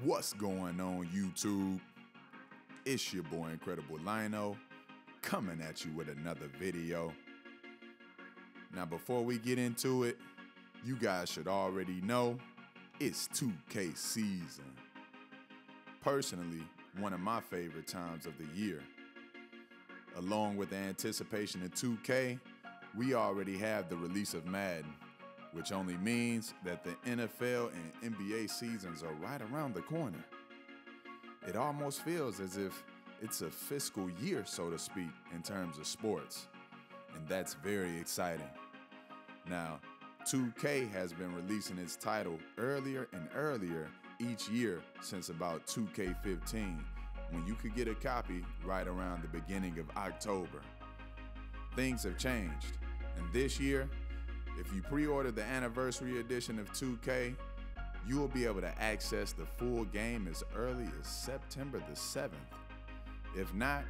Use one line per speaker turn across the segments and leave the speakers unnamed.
What's going on, YouTube? It's your boy Incredible Lino coming at you with another video. Now, before we get into it, you guys should already know it's 2K season. Personally, one of my favorite times of the year. Along with the anticipation of 2K, we already have the release of Madden, which only means that the NFL and NBA seasons are right around the corner. It almost feels as if it's a fiscal year, so to speak, in terms of sports, and that's very exciting. Now, 2K has been releasing its title earlier and earlier each year since about 2K15, when you could get a copy right around the beginning of October. Things have changed, and this year, if you pre-order the anniversary edition of 2K, you will be able to access the full game as early as September the 7th. If not,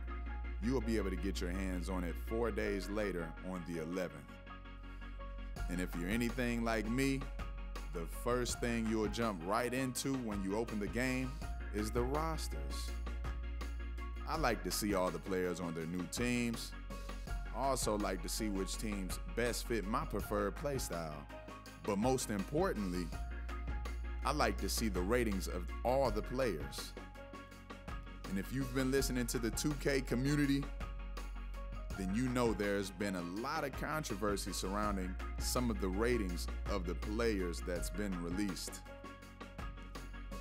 you will be able to get your hands on it 4 days later on the 11th. And if you're anything like me, the first thing you'll jump right into when you open the game is the rosters. I like to see all the players on their new teams. I also like to see which teams best fit my preferred playstyle. But most importantly, I like to see the ratings of all the players. And if you've been listening to the 2K community, then you know there's been a lot of controversy surrounding some of the ratings of the players that's been released.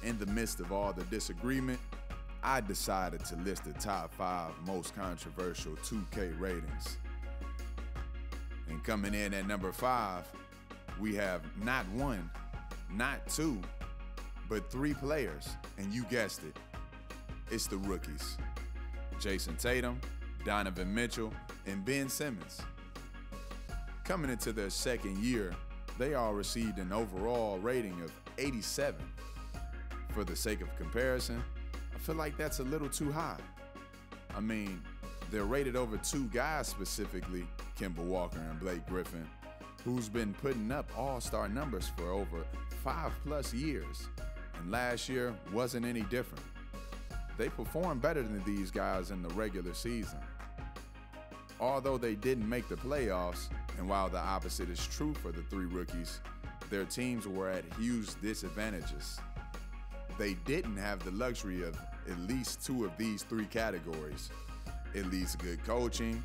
In the midst of all the disagreement, I decided to list the top 5 most controversial 2K ratings. And coming in at number 5, we have not 1, not 2, but 3 players, and you guessed it, it's the rookies. Jason Tatum, Donovan Mitchell, and Ben Simmons. Coming into their second year, they all received an overall rating of 87. For the sake of comparison, I feel like that's a little too high. I mean, they're rated over 2 guys specifically, Kemba Walker and Blake Griffin, who's been putting up all-star numbers for over 5+ years, and last year wasn't any different. They performed better than these guys in the regular season. Although they didn't make the playoffs, and while the opposite is true for the 3 rookies, their teams were at huge disadvantages. They didn't have the luxury of at least 2 of these 3 categories, at least good coaching,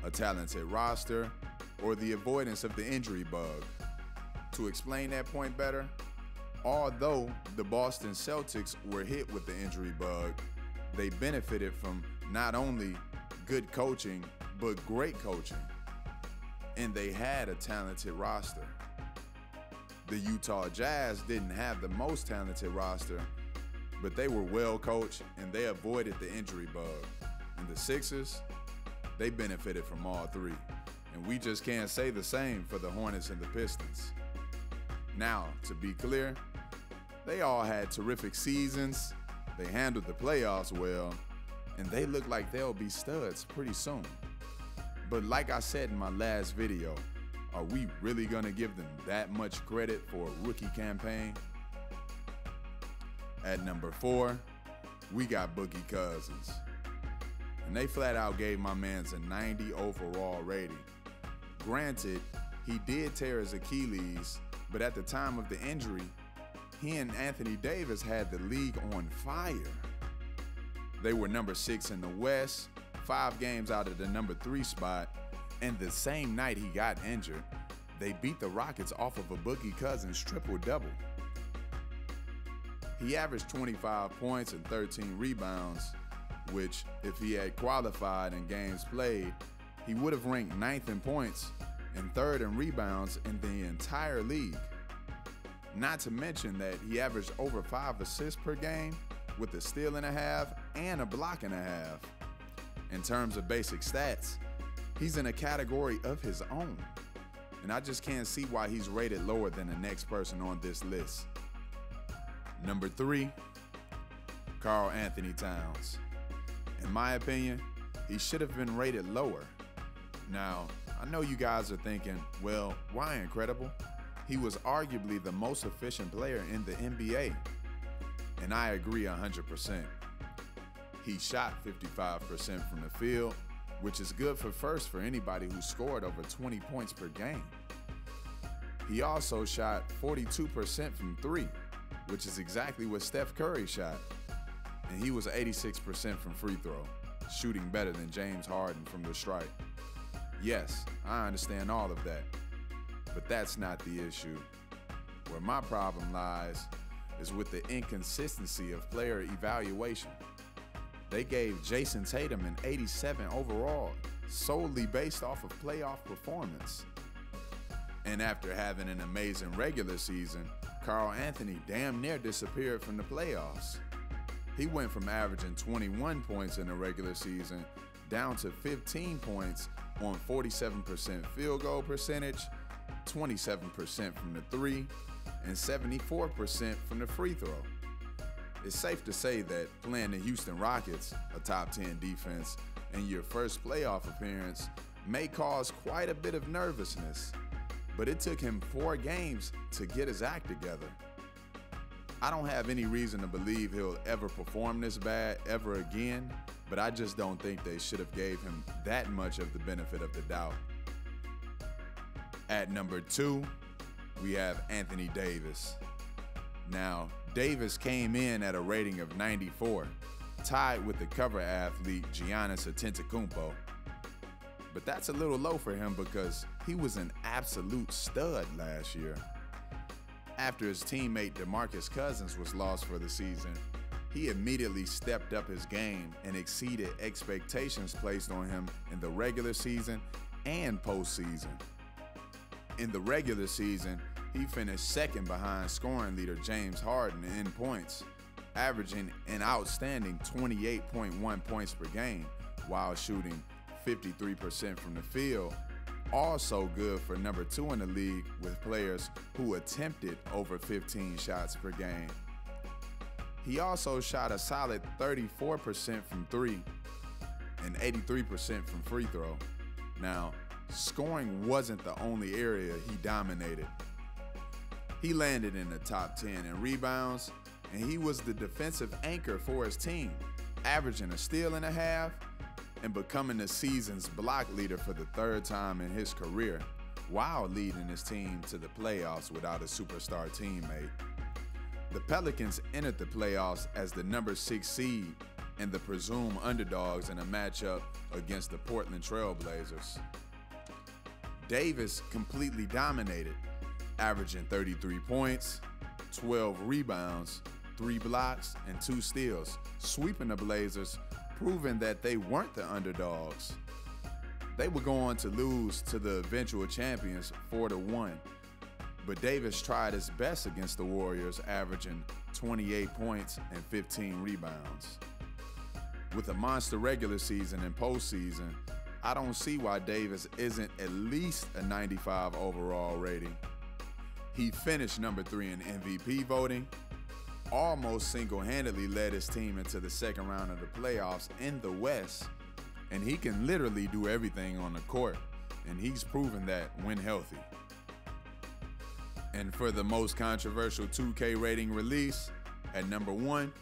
a talented roster, or the avoidance of the injury bug. To explain that point better, although the Boston Celtics were hit with the injury bug, they benefited from not only good coaching, but great coaching. And they had a talented roster. The Utah Jazz didn't have the most talented roster, but they were well coached and they avoided the injury bug. And the Sixers, they benefited from all 3. And we just can't say the same for the Hornets and the Pistons. Now, to be clear, they all had terrific seasons, they handled the playoffs well, and they look like they'll be studs pretty soon. But like I said in my last video, are we really gonna give them that much credit for a rookie campaign? At number 4, we got Boogie Cousins. And they flat out gave my mans a 90 overall rating. Granted, he did tear his Achilles, but at the time of the injury, he and Anthony Davis had the league on fire. They were number 6 in the West, 5 games out of the number 3 spot, and the same night he got injured, they beat the Rockets off of a Boogie Cousins triple-double. He averaged 25 points and 13 rebounds, which, if he had qualified in games played, he would have ranked 9th in points and 3rd in rebounds in the entire league. Not to mention that he averaged over 5 assists per game with a steal and a half and a block and a half. In terms of basic stats, he's in a category of his own, and I just can't see why he's rated lower than the next person on this list. Number 3, Karl Anthony Towns. In my opinion, he should have been rated lower. Now, I know you guys are thinking, well, why Incredible? He was arguably the most efficient player in the NBA. and I agree 100%. He shot 55% from the field, which is good for first for anybody who scored over 20 points per game. He also shot 42% from three, which is exactly what Steph Curry shot. And he was 86% from free throw, shooting better than James Harden from the stripe. Yes, I understand all of that, but that's not the issue. Where my problem lies is with the inconsistency of player evaluation. They gave Jason Tatum an 87 overall, solely based off of playoff performance. And after having an amazing regular season, Karl Anthony damn near disappeared from the playoffs. He went from averaging 21 points in the regular season down to 15 points on 47% field goal percentage, 27% from the three, and 74% from the free throw. It's safe to say that playing the Houston Rockets, a top 10 defense, in your first playoff appearance may cause quite a bit of nervousness, but it took him 4 games to get his act together. I don't have any reason to believe he'll ever perform this bad ever again, but I just don't think they should have gave him that much of the benefit of the doubt. At number 2, we have Anthony Davis. Now, Davis came in at a rating of 94, tied with the cover athlete Giannis Antetokounmpo. But that's a little low for him because he was an absolute stud last year. After his teammate DeMarcus Cousins was lost for the season, he immediately stepped up his game and exceeded expectations placed on him in the regular season and postseason. In the regular season, he finished second behind scoring leader James Harden in points, averaging an outstanding 28.1 points per game while shooting 53% from the field. Also good for number 2 in the league with players who attempted over 15 shots per game. He also shot a solid 34% from three and 83% from free throw. Now, scoring wasn't the only area he dominated. He landed in the top 10 in rebounds, and he was the defensive anchor for his team, averaging a steal and a half and becoming the season's block leader for the 3rd time in his career, while leading his team to the playoffs without a superstar teammate. The Pelicans entered the playoffs as the number 6 seed and the presumed underdogs in a matchup against the Portland Trail Blazers. Davis completely dominated, averaging 33 points, 12 rebounds, 3 blocks, and 2 steals, sweeping the Blazers, proving that they weren't the underdogs. They were going to lose to the eventual champions 4-1, but Davis tried his best against the Warriors, averaging 28 points and 15 rebounds. With a monster regular season and postseason, I don't see why Davis isn't at least a 95 overall rating. He finished number 3 in MVP voting, almost single-handedly led his team into the 2nd round of the playoffs in the West, and he can literally do everything on the court, and he's proven that when healthy. And for the most controversial 2K rating release, at number 1,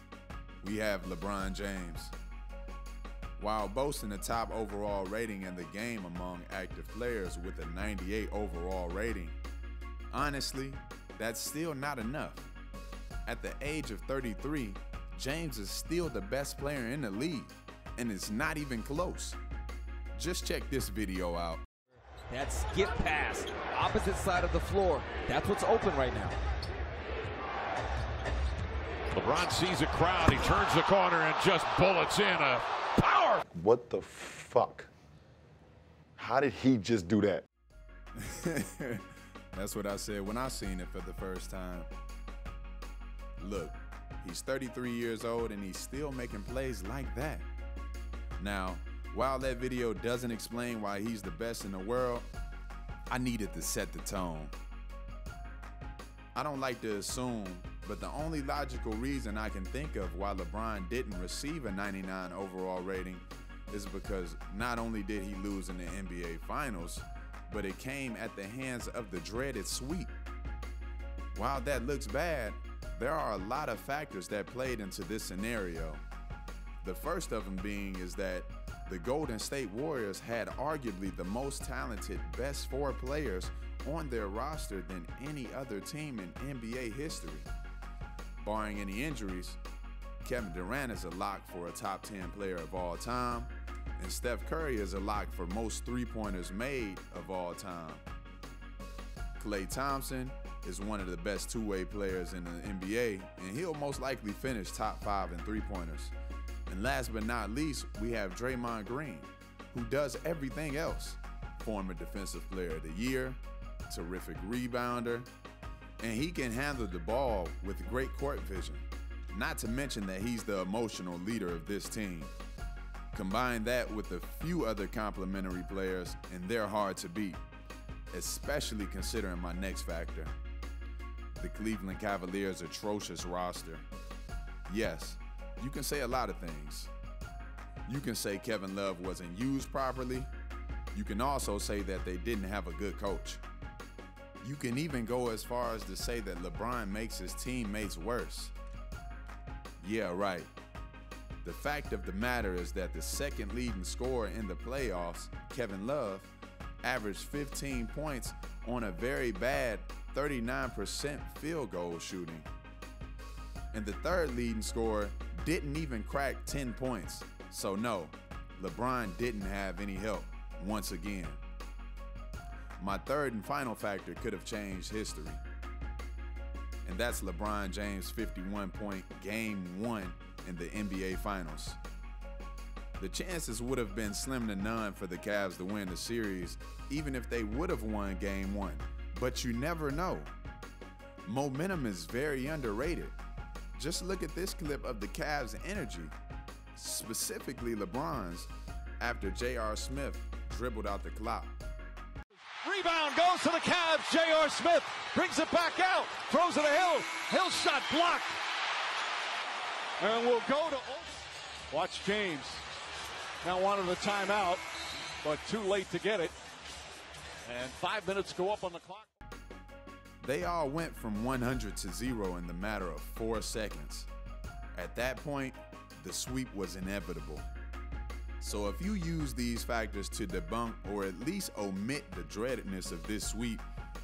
we have LeBron James. While boasting the top overall rating in the game among active players with a 98 overall rating, honestly, that's still not enough. At the age of 33, James is still the best player in the league, and it's not even close. Just check this video out.
That skip pass, opposite side of the floor. That's what's open right now.
LeBron sees a crowd. He turns the corner and just bullets in a power.
What the fuck? How did he just do that?
That's what I said when I seen it for the first time. Look, he's 33 years old and he's still making plays like that. Now, while that video doesn't explain why he's the best in the world, I needed to set the tone. I don't like to assume, but the only logical reason I can think of why LeBron didn't receive a 99 overall rating is because not only did he lose in the NBA Finals, but it came at the hands of the dreaded sweep. While that looks bad, There are a lot of factors that played into this scenario. The first of them being is that the Golden State Warriors had arguably the most talented best 4 players on their roster than any other team in NBA history. Barring any injuries, Kevin Durant is a lock for a top 10 player of all time, and Steph Curry is a lock for most three-pointers made of all time. Klay Thompson is one of the best two-way players in the NBA, and he'll most likely finish top 5 in three-pointers. And last but not least, we have Draymond Green, who does everything else. Former Defensive Player of the Year, terrific rebounder, and he can handle the ball with great court vision. Not to mention that he's the emotional leader of this team. Combine that with a few other complementary players, and they're hard to beat, especially considering my next factor, the Cleveland Cavaliers' atrocious roster. Yes, you can say a lot of things. You can say Kevin Love wasn't used properly. You can also say that they didn't have a good coach. You can even go as far as to say that LeBron makes his teammates worse. Yeah, right. The fact of the matter is that the second leading scorer in the playoffs, Kevin Love, averaged 15 points on a very bad 39% field goal shooting. And the third leading scorer didn't even crack 10 points. So no, LeBron didn't have any help once again. My third and final factor could have changed history. And that's LeBron James' 51-point Game 1 in the NBA Finals. The chances would have been slim to none for the Cavs to win the series, even if they would have won Game 1. But you never know. Momentum is very underrated. Just look at this clip of the Cavs' energy, specifically LeBron's, after J.R. Smith dribbled out the clock.
Rebound goes to the Cavs. J.R. Smith brings it back out, throws it to Hill. Hill shot blocked. And we'll go to watch James. Now wanted a timeout, but too late to get it. And 5 minutes go up on the clock.
They all went from 100 to 0 in the matter of 4 seconds. At that point, the sweep was inevitable. So if you use these factors to debunk or at least omit the dreadedness of this sweep,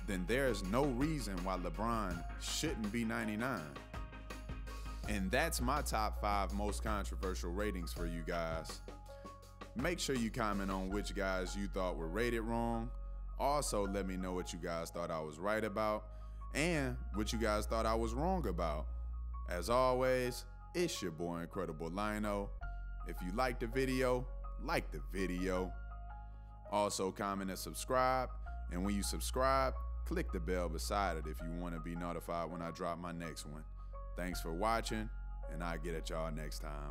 then there's no reason why LeBron shouldn't be 99. And that's my top 5 most controversial ratings for you guys. Make sure you comment on which guys you thought were rated wrong. Also, let me know what you guys thought I was right about and what you guys thought I was wrong about. As always, it's your boy Incredible Lino. If you liked the video, like the video. Also comment and subscribe. And when you subscribe, click the bell beside it if you want to be notified when I drop my next one. Thanks for watching, and I'll get at y'all next time.